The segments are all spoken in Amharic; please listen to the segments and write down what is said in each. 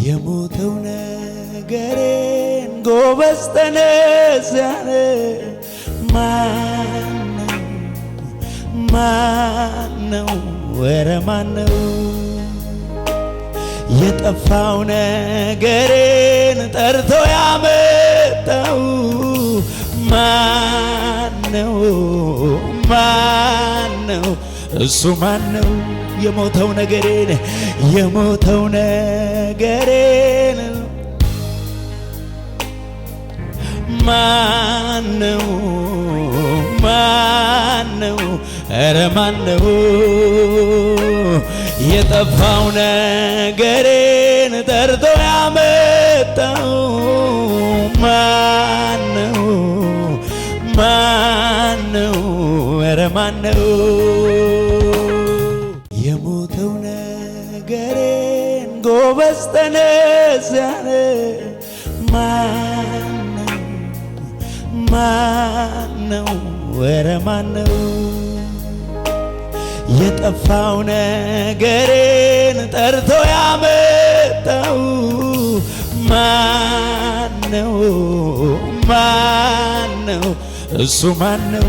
የሞተው ነገሬን ጎበዝ ተነስ ያለ ማነው? ወረ ማነው? የጠፋው ነገሬን ጠርቶ ያመጣው ማነው? እሱ ማነው? የሞተው ነገሬን ማነው? ኧረ ማነው? የጠፋው ነገሬን ጠርቶ ያመጣው ማነው? ኧረ ማነው? የሞተው ነገሬን ጎበዝ ተነስ ያለ ማነው? ኧረ ማነው? የጠፋው ነገሬን ጠርቶ ያመጣው ማነው? እሱ ማነው?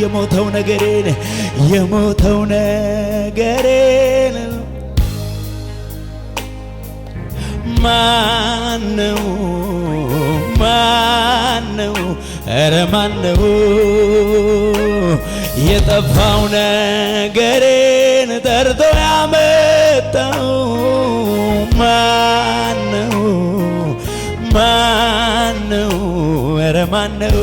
የሞተው ነገሬን ማነው? ኧረ ማነው? የጠፋው ነገሬን ጠርቶ ያመጣው ማነው? ኧረ ማነው?